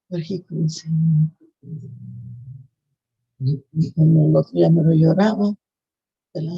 Porque como el otro día me lo lloraba de la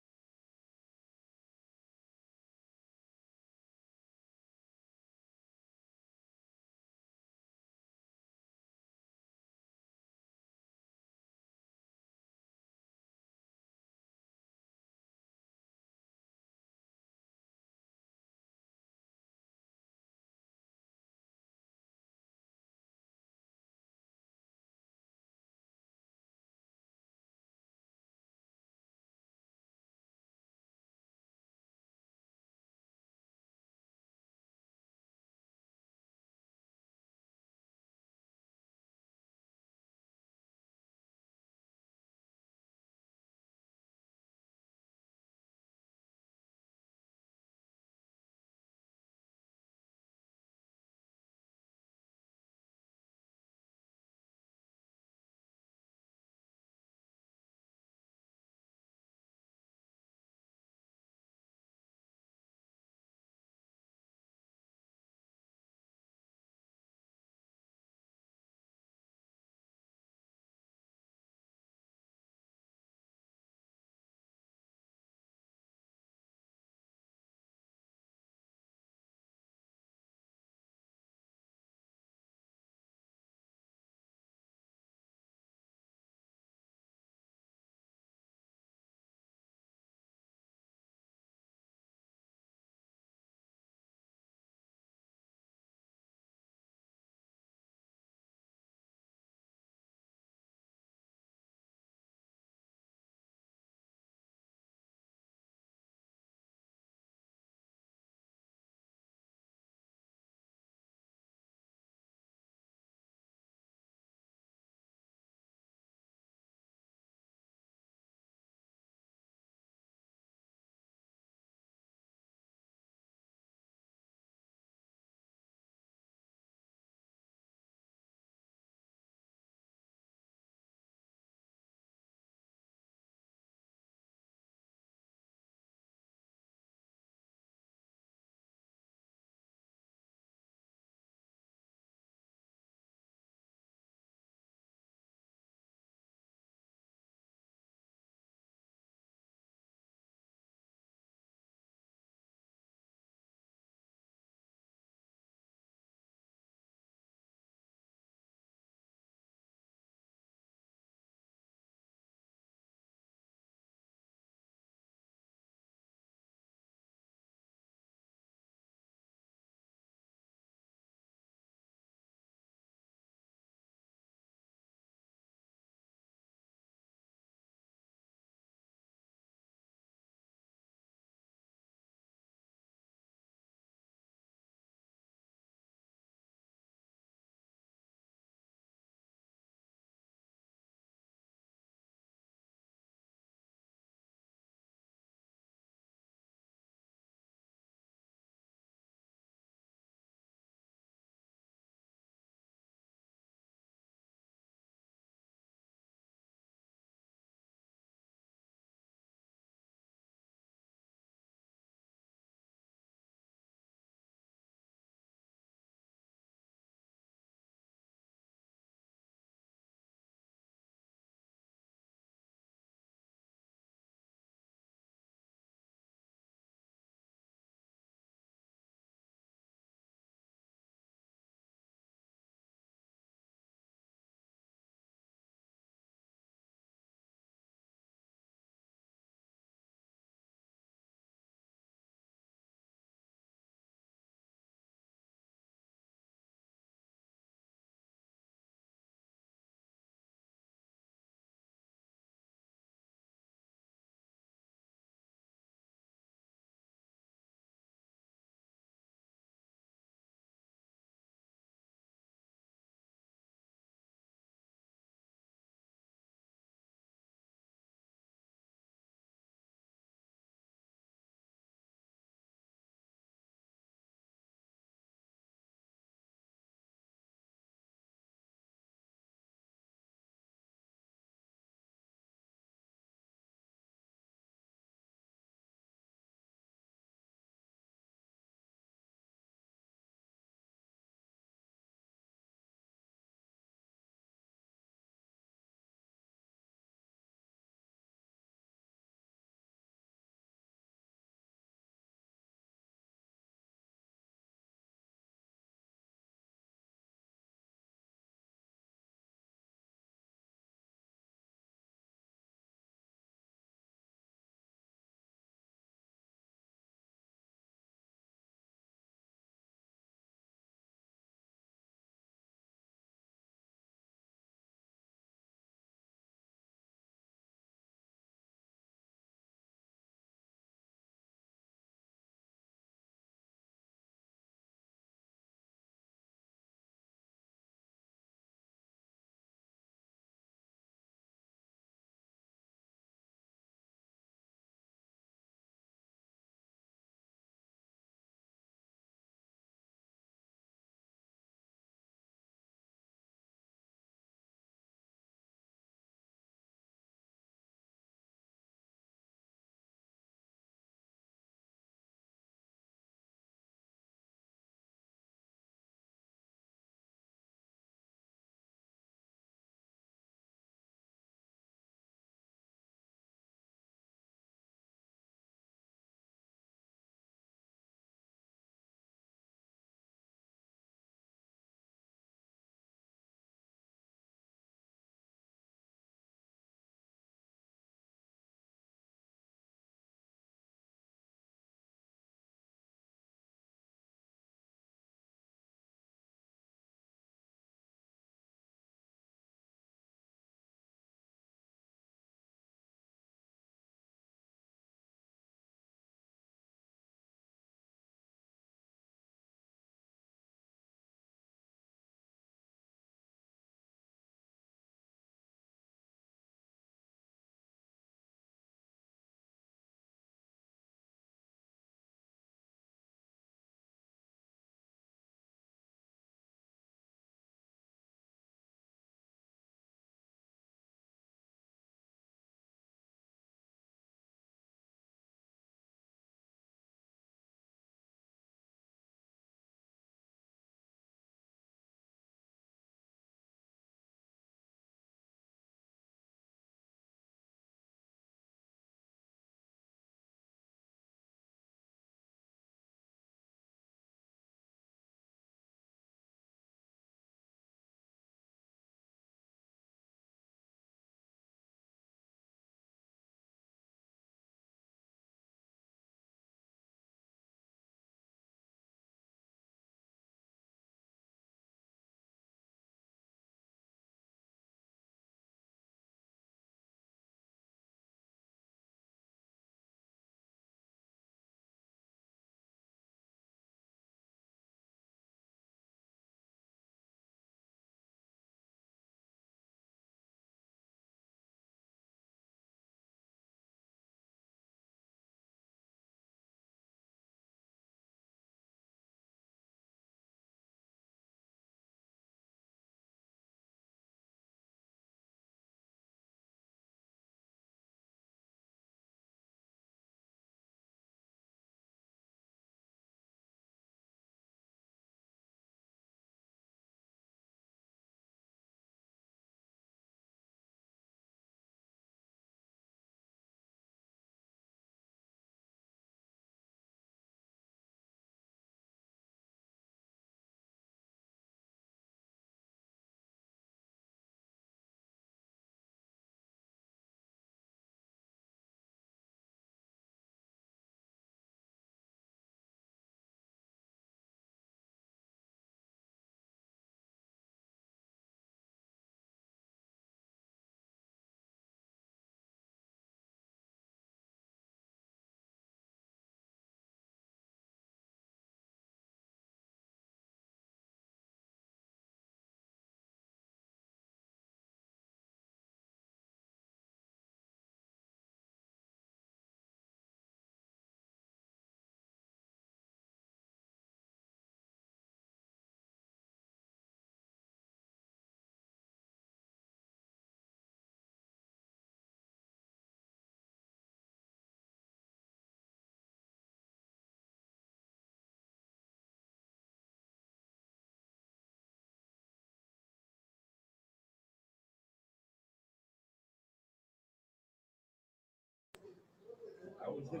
I was in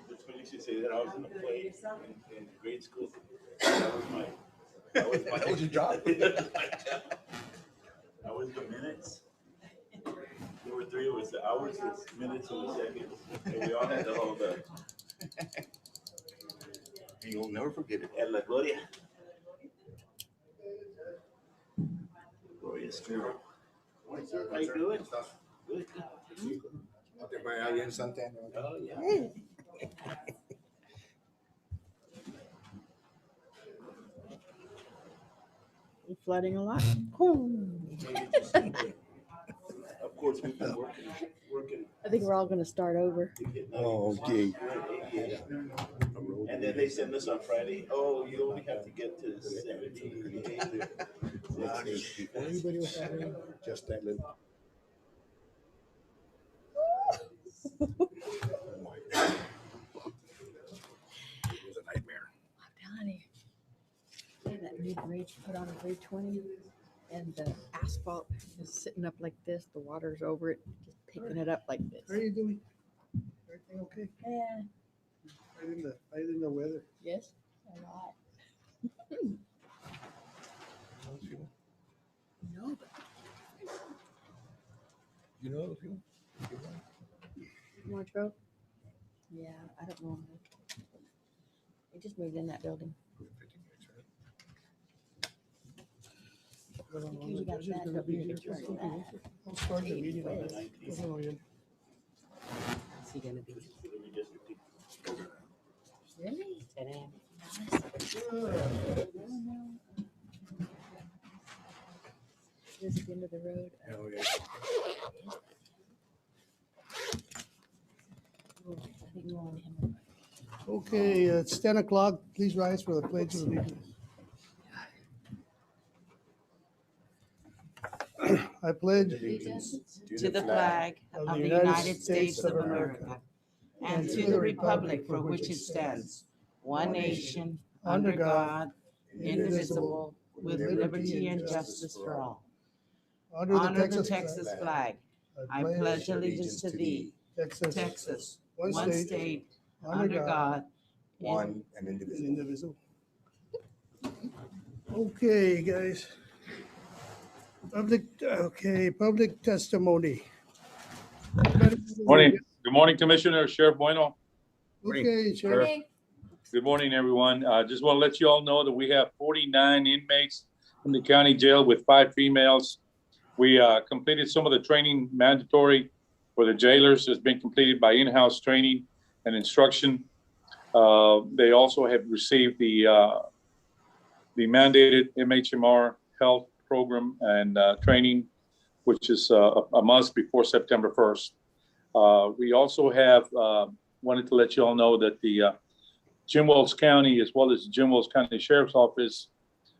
it's funny you should say that. I was in a play in grade school. That was your job. That was the minutes. There were three. It was the hours, the minutes, and the seconds. And we all had to hold the. You'll never forget it. And La Gloria. Gloria Squirrel. How you doing? Good. Te fue allá en Santana. Oh, yeah. Flooding a lot. Of course, we've been working. I think we're all going to start over. Oh, okay. And then they send us on Friday, oh, you only have to get to 78. Everybody was having just that little. Oh my God. It was a nightmare. I'm telling you. Yeah, that new bridge put on Bridge 20, and the asphalt is sitting up like this. The water's over it, just picking it up like this. How are you doing? Everything okay? Yeah. Right in the weather. Yes. A lot. No, but You know those people? March Road? Yeah, I don't know. They just moved in that building. Because you got that, gonna don't be you here. return that? I'll start the meeting on the Yes. 19th. Oh, yeah. Is he gonna be Really? 10 a.m.? This is the end of the road. Oh, yeah. I think we want him. Okay, it's 10 o'clock. Please rise for the pledge of allegiance. I pledge Allegiance To the flag of the United States of America and to the republic for which it stands, one nation, under God, indivisible, with liberty and justice for all. Honor the Texas flag. I pledge allegiance to thee, Texas, one state, under God, One and and indivisible. indivisible. Okay, guys. Public testimony. Morning. Good morning, Commissioner Sheriff Bueno. Okay, Sheriff. Good morning, everyone. Just want to let you all know that we have 49 inmates in the county jail with 5 females. We completed some of the training mandatory for the jailers. It's been completed by in-house training and instruction. They also have received the mandated MHMR health program and training, which is a must before September 1st. We also have wanted to let you all know that the Jim Wells County, as well as the Jim Wells County Sheriff's Office,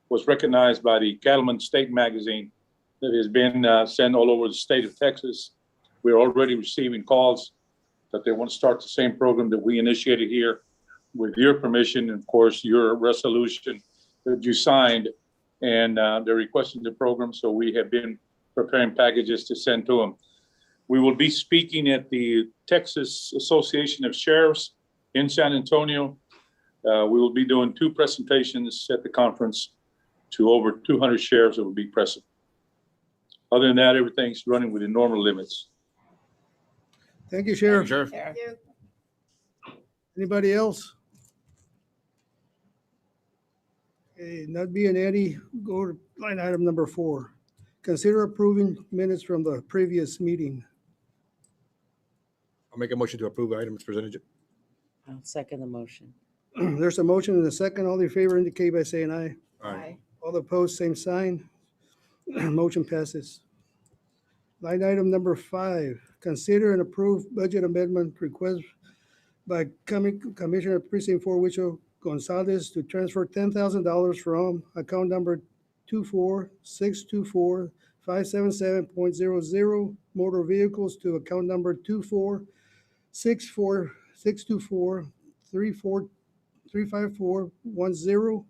was recognized by the Cattleman State magazine that has been sent all over the state of Texas. We're already receiving calls that they want to start the same program that we initiated here with your permission, and of course, your resolution that you signed, and they're requesting the program. So we have been preparing packages to send to them. We will be speaking at the Texas Association of Sheriffs in San Antonio. We will be doing 2 presentations at the conference to over 200 sheriffs that will be present. Other than that, everything's running within normal limits. Thank you, Sheriff. Sheriff. Anybody else? Okay, not being Eddie, go to line item number 4. Consider approving minutes from the previous meeting. I'll make a motion to approve the items presented. I'll second the motion. There's a motion and a second. All in favor indicate by saying aye. Aye. All opposed, same sign. Motion passes. Line item number 5, consider and approve budget amendment request by Commissioner Precinct 4 Huicho Gonzalez to transfer $10,000 from account number 24624-577.00 motor vehicles to account number 2464624-35410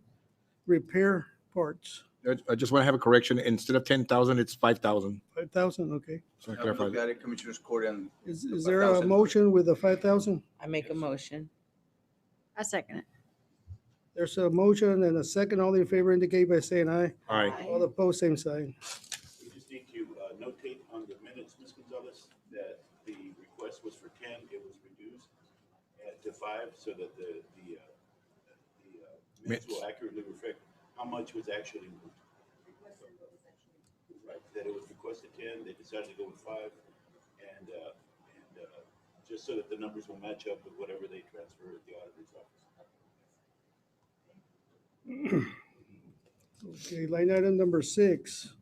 repair parts. I just want to have a correction. Instead of 10,000, it's 5,000. 5,000, okay. So I Have a look clarify. at it, Commissioners Court, and Is there a 5,000. motion with the 5,000? I make a motion. I second it. There's a motion and a second. All in favor indicate by saying aye. Aye. All opposed, same sign. We just need to notate on the minutes, Ms. Gonzalez, that the request was for 10, it was reduced to 5, so that the minutes will accurately reflect how much was actually moved. Right, that it was requested 10, they decided to go with 5, and just so that the numbers will match up with whatever they transfer at the auditor's office. Okay, line item number 6.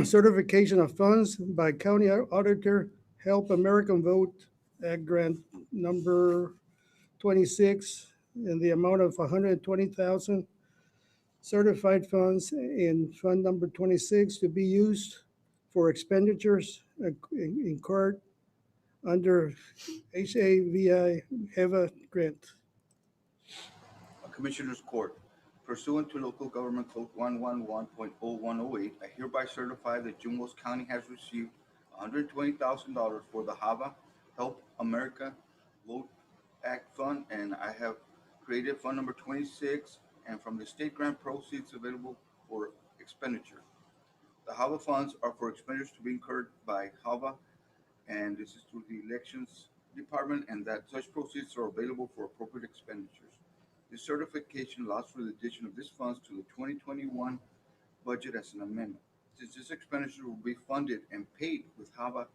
Certification of funds by County Auditor, Help American Vote Act Grant number 26 in the amount of 120,000. Certified funds in Fund number 26 to be used for expenditures incurred under HAVI HEVA grant. Commissioners Court, pursuant to Local Government Code 111.0108, I hereby certify that Jumos County has received $120,000 for the HAVA Help America Vote Act Fund, and I have created Fund number 26, and from the state grant proceeds available for expenditure. The HAVA funds are for expenditures to be incurred by HAVA, and this is through the Elections Department, and that such proceeds are available for appropriate expenditures. This certification allows for the addition of these funds to the 2021 budget as an amendment. Since this expenditure will be funded and paid with HAVA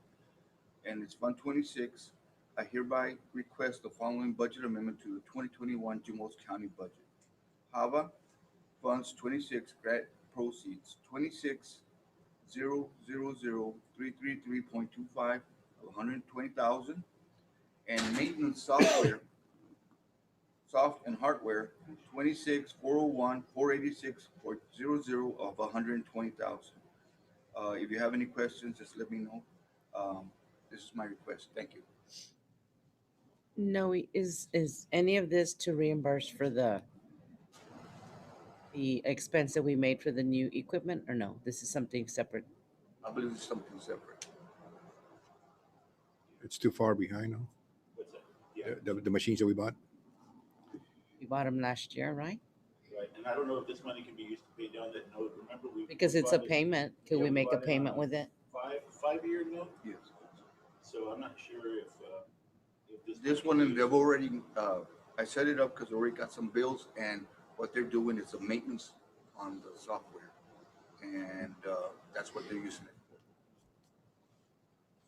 and it's Fund 26, I hereby request the following budget amendment to the 2021 Jumos County budget. HAVA Funds 26 grant proceeds 26,000,333.25 of 120,000, and maintenance software and hardware 26,401,486.00 of 120,000. If you have any questions, just let me know. This is my request. Thank you. No, is any of this to reimburse for the expense that we made for the new equipment, or no? This is something separate. I believe it's something separate. It's too far behind now. What's that? Yeah, The machines that we bought. We bought them last year, right? right, and I don't know if this money can be used to pay down that note. Remember, we. Because it's a bought it payment. Could Yeah, we we make a bought it payment on with it? 5-year note, Yes. so I'm not sure if This one, and they've already, I set it up because I already got some bills, and what they're doing is a maintenance on the software. And that's what they're using it for.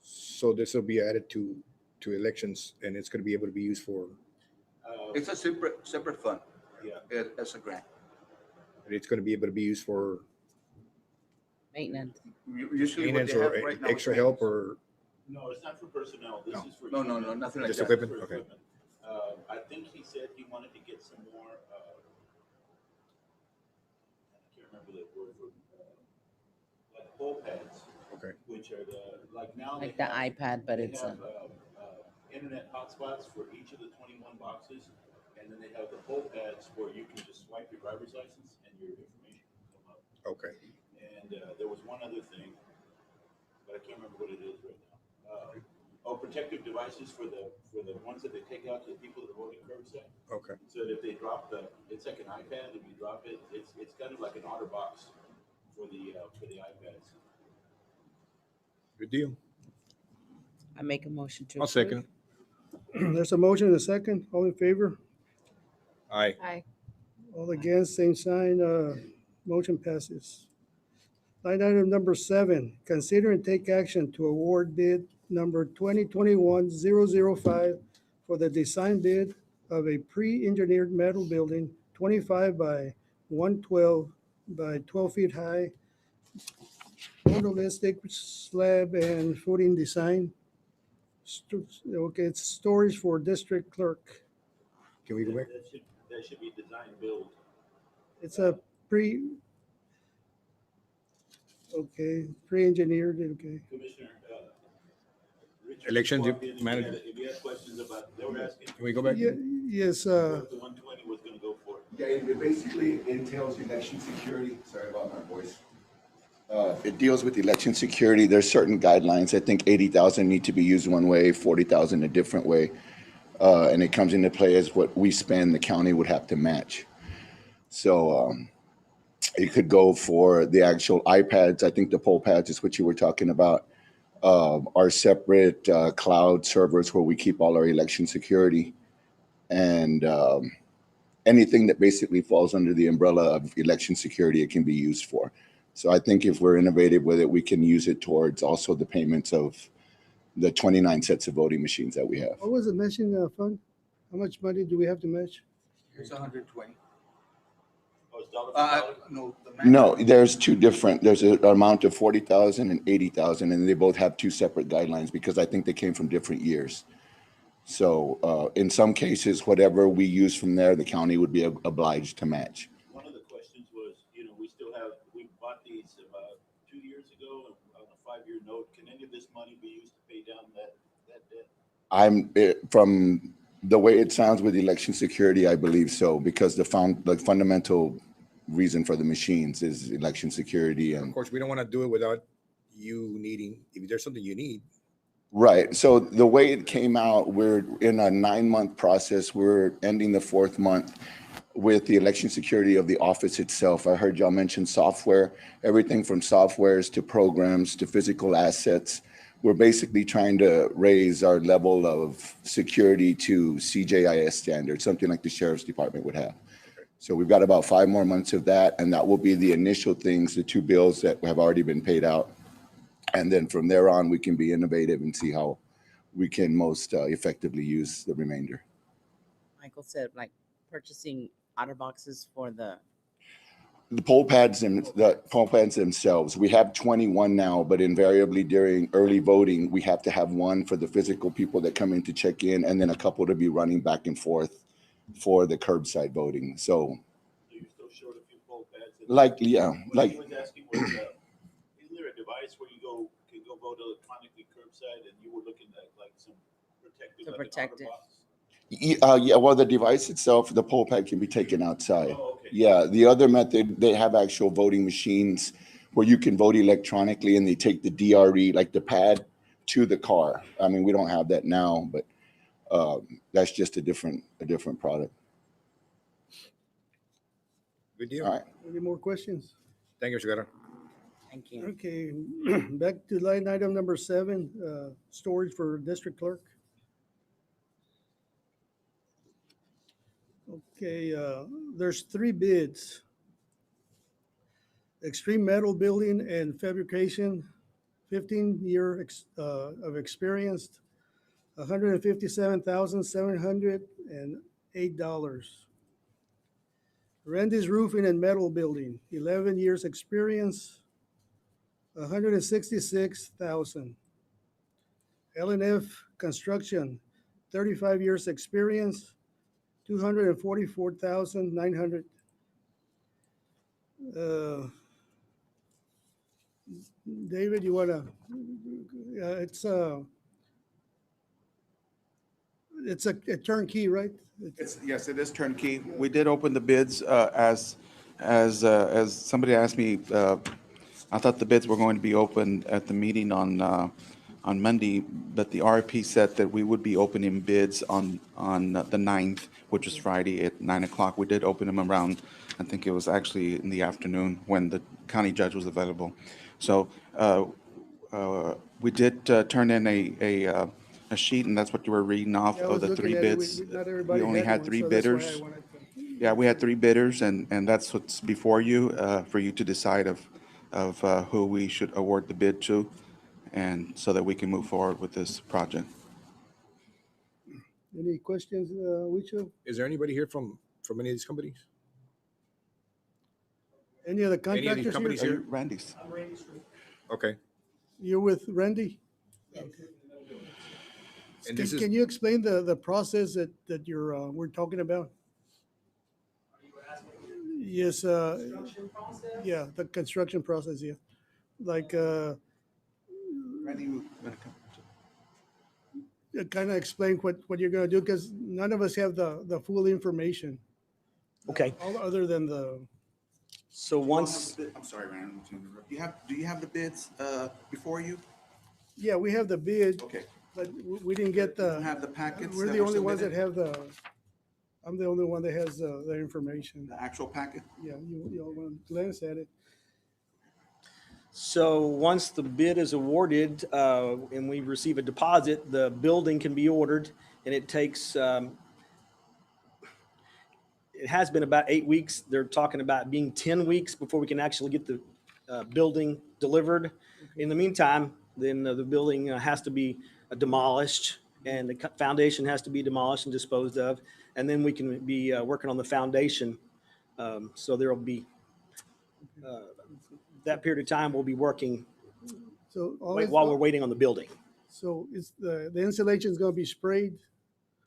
So this will be added to elections, and it's going to be able to be used for. It's a separate fund. Yeah. As a grant. It's going to be able to be used for Maintenance. Usually what maintenance they have or right now is extra help maintenance. or. No, it's not for personnel. This No. is for. No, nothing like Just that. equipment? For Okay. equipment. I think he said he wanted to get some more, I can't remember the word for, like poll pads, Okay. which are like now. Like they the have- iPad, but they it's have, internet hotspots for each of the 21 boxes, and then they have the poll pads where you can just swipe your driver's license and your information will come up. Okay. And there was one other thing, but I can't remember what it is right now. Protective devices for the ones that they take out to the people that are voting curbside. Okay. So that if they drop it's like an iPad. If you drop it, it's kind of like an OtterBox for the iPads. Good deal. I make a motion to. I'll second. There's a motion and a second. All in favor? Aye. Aye. All against, same sign. Motion passes. Line item number 7, consider and take action to award bid number 2021-005 for the design bid of a pre-engineered metal building, 25 by 112 by 12 feet high, monolithic slab and footing design. Okay, it's storage for district clerk. Can we go back? That should be design build. It's a pre-engineered, okay. Commissioner, Richard Elections walked in and manager. If you had questions about, they were asking Can we go back? Yes, what the 120 was gonna go for. Yeah, it basically entails election security. Sorry about my voice. It deals with election security. There's certain guidelines. I think 80,000 need to be used one way, 40,000 a different way. And it comes into play as what we spend, the county would have to match. So it could go for the actual iPads. I think the poll pads is what you were talking about. Our separate cloud servers where we keep all our election security, and anything that basically falls under the umbrella of election security, it can be used for. So I think if we're innovative with it, we can use it towards also the payments of the 29 sets of voting machines that we have. What was the matching fund? How much money do we have to match? It's 120. Oh, it's dollar for dollar? No, No, there's two different, there's an amount of 40,000 and 80,000, and they both have two separate guidelines because I think they came from different years. So in some cases, whatever we use from there, the county would be obliged to match. One of the questions was, we bought these about 2 years ago on a 5-year note. Can any of this money be used to pay down that debt? From the way it sounds with election security, I believe so, because the fundamental reason for the machines is election security. Of And course, we don't want to do it without you needing, if there's something you need. right. So the way it came out, we're in a 9-month process. We're ending the 4th month with the election security of the office itself. I heard y'all mention software, everything from softwares to programs to physical assets. We're basically trying to raise our level of security to CJIS standards, something like the sheriff's department would have. So we've got about 5 more months of that, and that will be the initial things, the 2 bills that have already been paid out. And then from there on, we can be innovative and see how we can most effectively use the remainder. Michael said, like, purchasing otter boxes for the, The poll pads themselves, we have 21 now, but invariably during early voting, we have to have one for the physical people that come in to check in, and then a couple to be running back and forth for the curbside voting. So, You're still short a few poll pads. like, What he was asking was, isn't there a device where you can go vote electronically curbside, and you were looking at like some protective, To like an protect outer it. box? yeah, well, the device itself, the poll pad can be taken outside. Oh, okay. Yeah, the other method, they have actual voting machines where you can vote electronically and they take the DRE, like the pad, to the car. I mean, we don't have that now, but that's just a different product. Good deal. All right. Any more questions? Thank you, Secretary. thank you. Okay, back to line item number 7, storage for district clerk. Okay, there's 3 bids. Extreme Metal Building and Fabrication, 15-year of experience, $157,708. Randy's Roofing and Metal Building, 11 years experience, $166,000. L&F Construction, 35 years experience, $244,900. David, you wanna? It's a turnkey, right? Yes, it is turnkey. We did open the bids as somebody asked me. I thought the bids were going to be open at the meeting on Monday, but the RFP said that we would be opening bids on the 9th, which is Friday at 9 o'clock. We did open them around, I think it was actually in the afternoon when the county judge was available. So we did turn in a sheet, and that's what you were reading off Yeah, I of was the looking 3 at it. bids. Not everybody We only had one, 3 so that's why I bidders. wanted to- Yeah, we had 3 bidders, and that's what's before you, for you to decide of who we should award the bid to, and so that we can move forward with this project. Any questions, Wicho? Is there anybody here from any of these companies? Any of the Any of these contractors companies here? here? Randy's. Okay. You're with Randy? Yes. And this is, Can you explain the process that we're talking about? Yes, yeah, the construction process, yeah. Like, Randy, you wanna come? kind of explain what you're gonna do, because none of us have the full information. Okay. All other than So You all have once, the bid- I'm sorry, Ryan, to interrupt. Do you have the bids before you? Yeah, we have the bid, Okay. but we didn't get You don't the, have the packets we're that the were only ones that submitted? have I'm the only one that has the information. The actual packet? Yeah, you all want to glance at it. so once the bid is awarded, and we receive a deposit, the building can be ordered, and it takes, it has been about 8 weeks. They're talking about being 10 weeks before we can actually get the building delivered. In the meantime, then the building has to be demolished, and the foundation has to be demolished and disposed of, and then we can be working on the foundation. So there'll be, that period of time, we'll be working So while we're waiting on the building. so it's the insulation is going to be sprayed.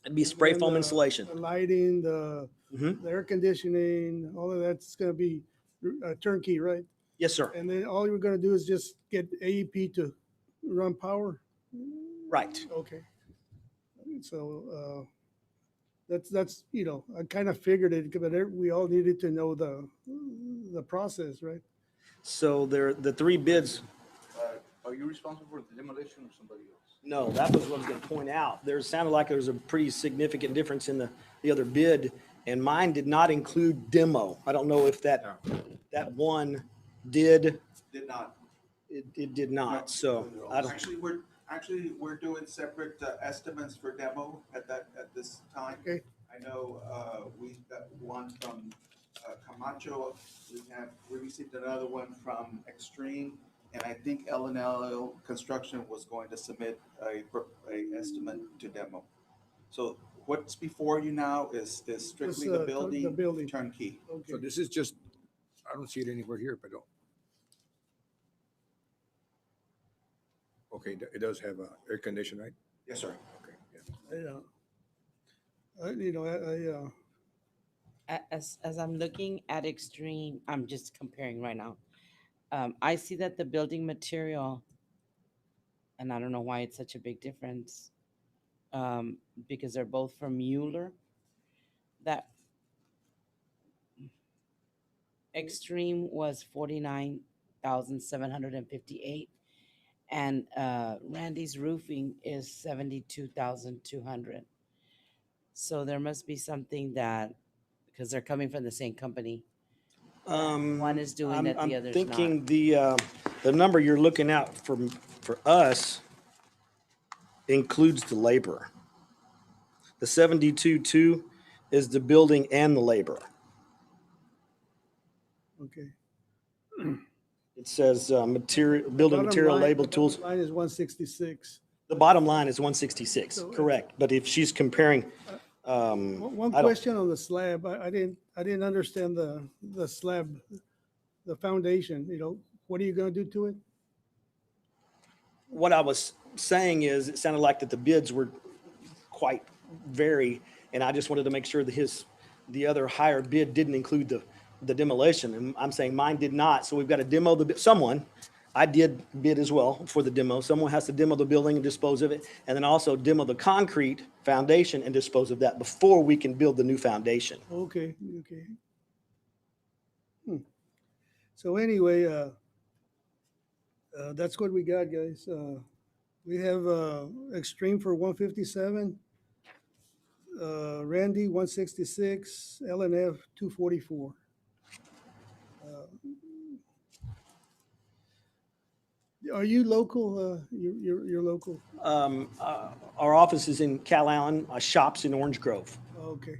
It'd be spray and foam the- insulation. The lighting, the Mhm. air conditioning, all of that's going to be turnkey, right? Yes, sir. And then all you're going to do is just get AEP to run power. Right. Okay. So that's I kind of figured it, but we all needed to know the process, right? So the three bids. Are you responsible for the demolition or somebody else? No, that was what I was going to point out. There sounded like there was a pretty significant difference in the other bid, and mine did not include demo. I don't know if that one did. Did not. It did not. So I don't. Actually, we're doing separate estimates for demo at this time. Okay. I know, we got one from Camacho. We received another one from Extreme, and I think L&L Construction was going to submit a estimate to demo. So what's before you now is strictly the building turnkey. So this is just, I don't see it anywhere here, but don't. Okay, it does have air conditioning, right? Yes, sir. Okay, yeah. As I'm looking at Extreme, I'm just comparing right now. I see that the building material, and I don't know why it's such a big difference, because they're both from Mueller. That Extreme was 49,758, and Randy's Roofing is 72,200. So there must be something that, because they're coming from the same company. One is doing it, the other's not. I'm thinking the number you're looking at for us includes the labor. The 72.2 is the building and the labor. Okay. It says building Bottom material line- label the bottom tools. Line is 166. The bottom line is 166, So, correct. But if she's comparing, One I don't- question on the slab, I didn't understand the slab, the foundation, what are you going to do to it? what I was saying is, it sounded like that the bids were quite vary, and I just wanted to make sure that the other higher bid didn't include the demolition, and I'm saying mine did not. So we've got to demo I did bid as well for the demo. Someone has to demo the building and dispose of it, and then also demo the concrete foundation and dispose of that before we can build the new foundation. Okay. So anyway, that's what we got, guys. We have Extreme for 157, Randy 166, LNF 244. Are you local? You're local. Our office is in Cal Allen, our shop's in Orange Grove. Okay.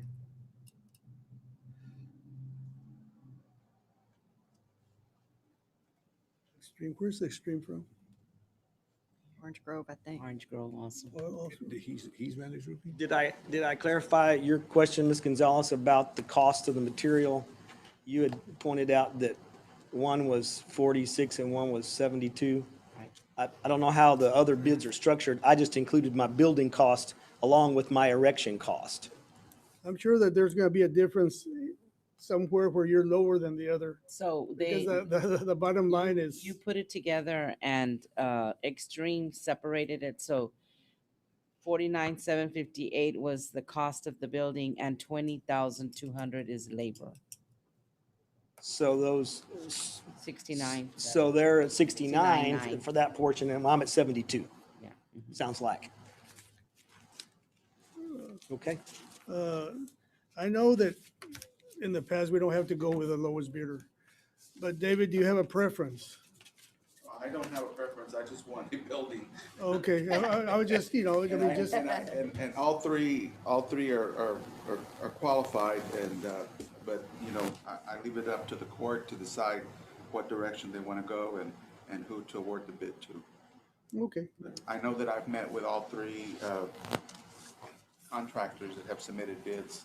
Extreme. Where's Extreme from? Orange Grove, I think. Orange Grove also. He's managed roofing? Did I clarify your question, Ms. Gonzalez, about the cost of the material? You had pointed out that one was 46 and one was 72. I don't know how the other bids are structured. I just included my building cost along with my erection cost. I'm sure that there's going to be a difference somewhere where you're lower than the other. So Because the bottom line is, you put it together and Extreme separated it. So 49,758 was the cost of the building and 20,200 is labor. So those, 69. so they're at 69 69.9. for that portion, and I'm at 72, Yeah. sounds like. Okay, I know that in the past, we don't have to go with the lowest bidder. But David, do you have a preference? I don't have a preference, I just want a building. Okay, I was just, I mean, just, And all three are qualified and, but, I leave it up to the court to decide what direction they want to go and who to award the bid to. okay. I know that I've met with all three contractors that have submitted bids,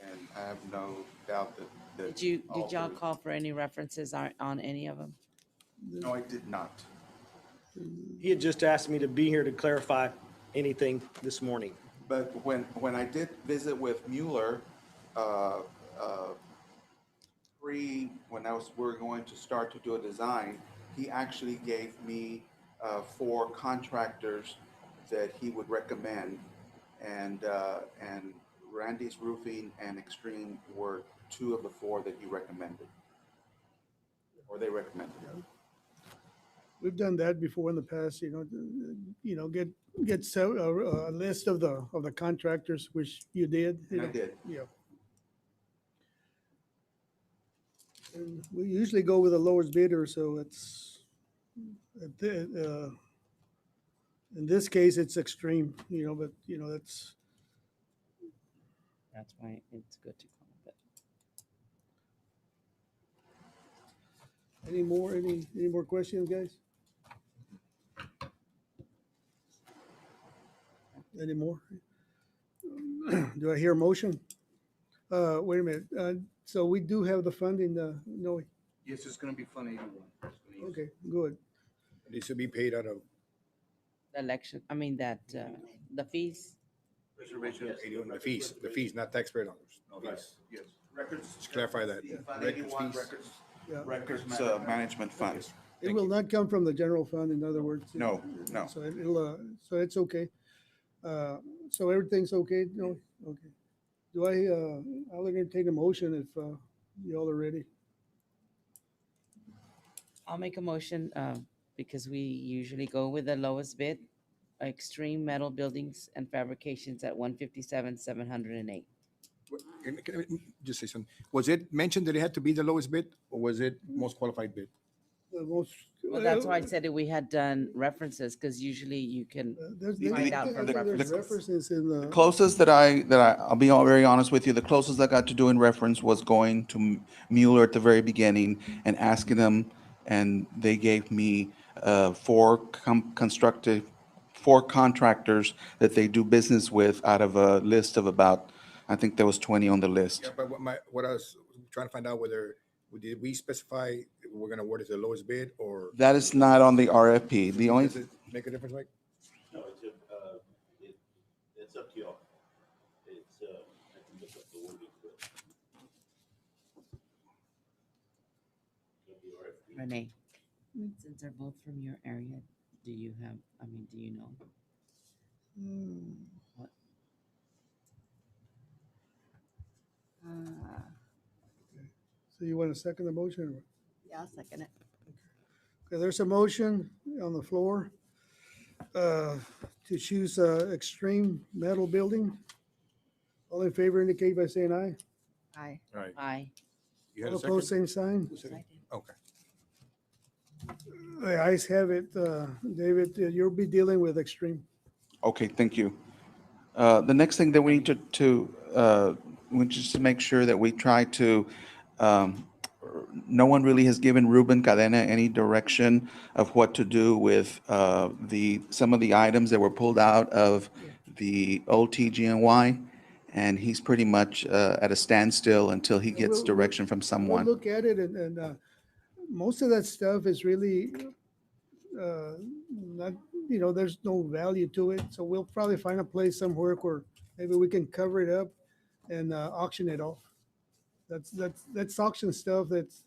and I have no doubt that. Did all y'all three- call for any references on any of them? No, I did not. he had just asked me to be here to clarify anything this morning. But when I did visit with Mueller, when we were going to start to do a design, he actually gave me 4 contractors that he would recommend. And Randy's Roofing and Extreme were 2 of the 4 that he recommended. Or they recommended. We've done that before in the past, get a list of the contractors, which you did. And I did. Yeah. And we usually go with the lowest bidder, so it's, in this case, it's Extreme, but, that's, That's why it's good to call. But any more questions, guys? Any more? Do I hear a motion? Wait a minute, so we do have the funding, no, Yes, it's gonna be Fund 81. okay, good. Needs to be paid out of the election, I mean, the fees. Reservation. the fees, not taxpayer dollars. Fees. Yes. Records. Just clarify that. Fund Records 81, fees. records. Yeah. Records Management Fund. It will not come from the general fund, in other words. No, no. So so it's okay. So everything's okay? No? Okay. I'll entertain a motion if, y'all are ready. I'll make a motion, because we usually go with the lowest bid, Extreme Metal Buildings and Fabrications at 157,708. Can I just say something? Was it mentioned that it had to be the lowest bid, or was it most qualified bid? The most. Well, that's why I said that we had done references, because usually you can find out from There's references. references in the. Closest I'll be all very honest with you, the closest I got to doing reference was going to Mueller at the very beginning and asking them, and they gave me 4 contractors that they do business with out of a list of about, I think there was 20 on the list. Yeah, but what I was trying to find out did we specify we're gonna award it the lowest bid, or? That is not on the RFP. The only, Does it make a difference, Mike? No, it's up to y'all. I can look up the wording for it. Renee, since they're both from your area, do you know? What? So you want to second the motion? Or? Yeah, I'll second it. Okay, there's a motion on the floor to choose Extreme Metal Building. All in favor indicate by saying aye. Aye. Right. Aye. You had All a second? opposed, same sign. I did. Okay. The ayes have it. David, you'll be dealing with Extreme. okay, thank you. The next thing that we need we just to make sure that we try to, no one really has given Ruben Cadena any direction of what to do with some of the items that were pulled out of the old TGNY. And he's pretty much at a standstill until he gets direction from We'll someone. look at it and most of that stuff is really not, there's no value to it. So we'll probably find a place somewhere where maybe we can cover it up and auction it off. That's auction stuff that's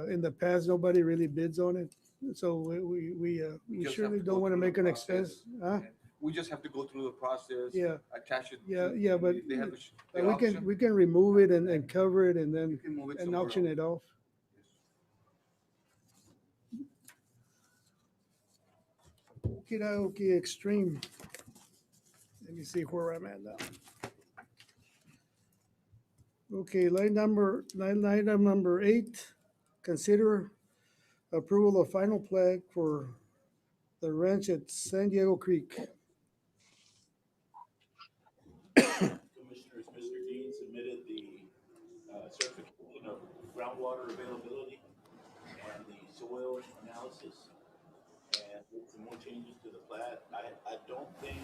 in the past, nobody really bids on it. So we just surely have to don't go want to through make the an process. expense. Huh? We just have to go through the process. Yeah. Attach it. Yeah, but They have the we auction. can remove it and cover it and then You can move it and somewhere auction else. it off. Okay, extreme. Let me see where I'm at now. Okay, item number 8, consider approval of final plat for the ranch at San Diego Creek. Commissioners, Mr. Dean submitted the certification of groundwater availability and the soil analysis, and with some more changes to the plat. I don't think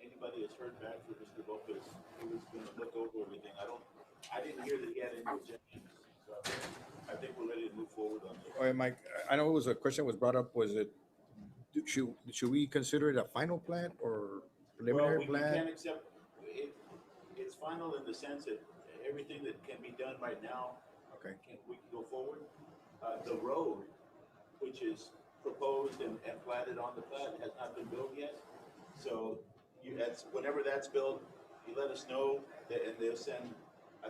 anybody has heard back from Mr. Lopez. He was gonna look over everything. I didn't hear that he had any objections, so I think we're ready to move forward on this. All right, Mike, I know it was a question was brought up, was it, should we consider it a final plat or Well, preliminary we plat? can't accept, it's final in the sense that everything that can be done right now, Okay, we can go forward. The road, which is proposed and platted on the plat, has not been built yet. So whenever that's built, you let us know, and they'll send, I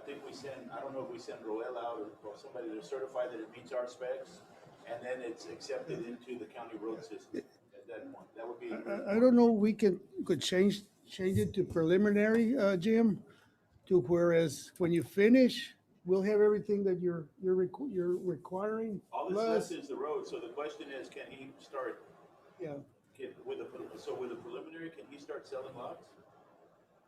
don't know if we send Roel out or somebody to certify that it meets our specs, and then it's accepted into the county road system at that point. That would be. I don't know, we could change it to preliminary, Jim, to whereas when you finish, we'll have everything that you're requiring. All that's Plus, left is the road, so the question is, can he start, yeah, with a preliminary, can he start selling lots?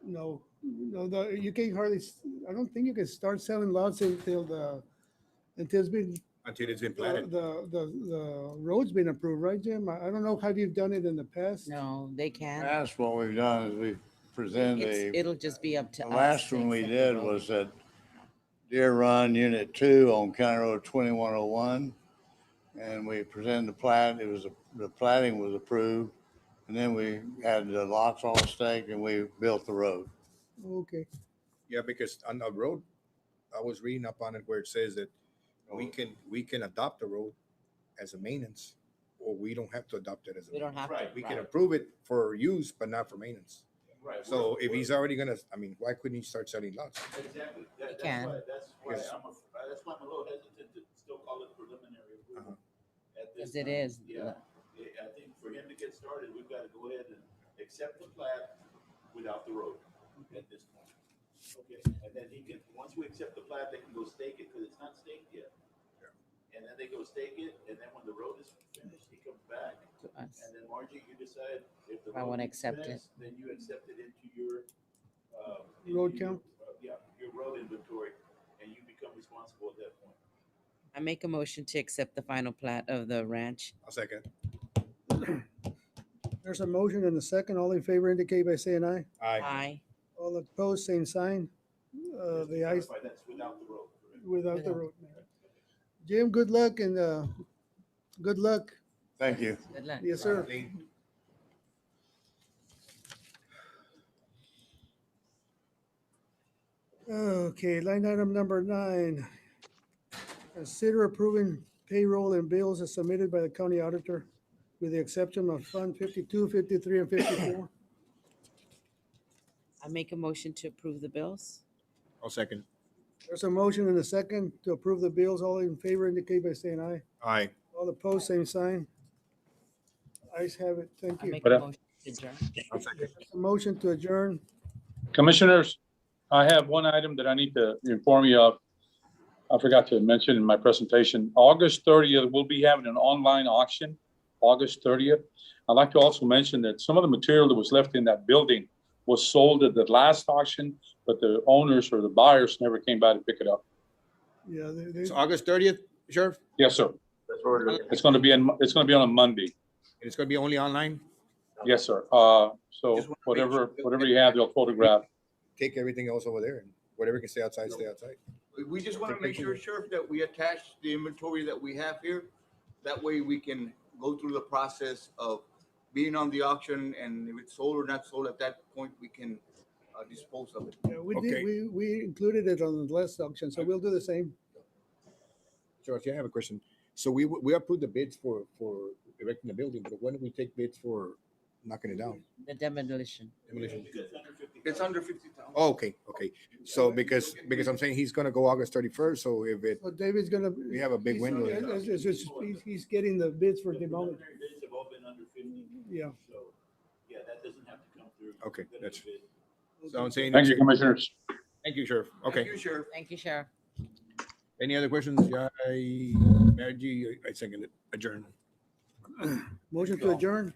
no, you can't hardly, I don't think you can start selling lots until it's been, until it's been the, platted. the road's been approved, right, Jim? I don't know how you've done it in the past. No, they can't. That's what we've done is we present It'll just be up to the us. last to one we accept the did road. was at Deer Run Unit 2 on County Road 2101. And we presented the plat, the platting was approved. And then we had the lots all staked and we built the road. Okay, Yeah, because on the road, I was reading up on it where it says that we can adopt the road as a maintenance, or we don't have to adopt it as a. We don't have to. Right, We can right. approve it for use, but not for maintenance. Right. So if he's already gonna, I mean, why couldn't he start selling lots? Exactly. That's can. why, that's Yes. why I'm a little hesitant to still call it preliminary approval. At this Because it time. is. Yeah, I think for him to get started, we've got to go ahead and accept the plat without the road at this point. Okay, and then once we accept the plat, they can go stake it, because it's not staked yet. And then they go stake it, and then when the road is finished, he comes back. To us. And then Margie, you decide if the If I road wanna makes accept sense, then you accept it into your. Road count? Yeah, your road inventory, and you become responsible at that point. I make a motion to accept the final plat of the ranch. I'll second. there's a motion and a second. All in favor indicate by saying aye. Aye. Aye. All opposed, same sign. Just to The ayes clarify, that's without the road, correct? without the Without. road. Jim, good luck and, good luck. Thank you. Good luck. Yes, sir. Okay, line item number 9. Consider approving payroll and bills as submitted by the county auditor with the exception of Fund 52, 53, and 54. I make a motion to approve the bills. I'll second. There's a motion and a second to approve the bills. All in favor indicate by saying aye. Aye. All opposed, same sign. Ayes have it. Thank I you. make But, a motion to adjourn. I'll second. A motion to adjourn. Commissioners, I have one item that I need to inform you of. I forgot to mention in my presentation. August 30th, we'll be having an online auction, August 30th. I'd like to also mention that some of the material that was left in that building was sold at the last auction, but the owners or the buyers never came by to pick it up. Yeah, It's August 30th, Sheriff, Yes, sir. and It's gonna be on a Monday. it's gonna be only online. Yes, sir. Just So wanna make whatever sure- you have, they'll photograph. Take everything else over there, and whatever can stay outside, stay outside. We just want to Take make sure, pictures. Sheriff, that we attach the inventory that we have here. That way we can go through the process of being on the auction, and if it's sold or not sold, at that point, we can dispose of it. Yeah, we Okay. did, we included it on the last auction, so we'll do the same. George, I have a question. So we approved the bids for erecting the building, but when do we take bids for knocking it down? The demolition. Demolition. Because it's under 50,000. It's under 50,000. Oh, okay, okay. So because I'm saying he's gonna go August 31st, so if it, So David's gonna. we have a big window there. He's getting the bids for demolition. Preliminary bids have all been under 50. Yeah. So, yeah, that doesn't have to come through. Okay, We're gonna that's- bid. So I'm saying. Thank you, Commissioners. Thank you, Sheriff. Thank Okay. you, Sheriff. Thank you, Sheriff. Any other questions? Mayor G, I second it. Adjourn. Motion to adjourn.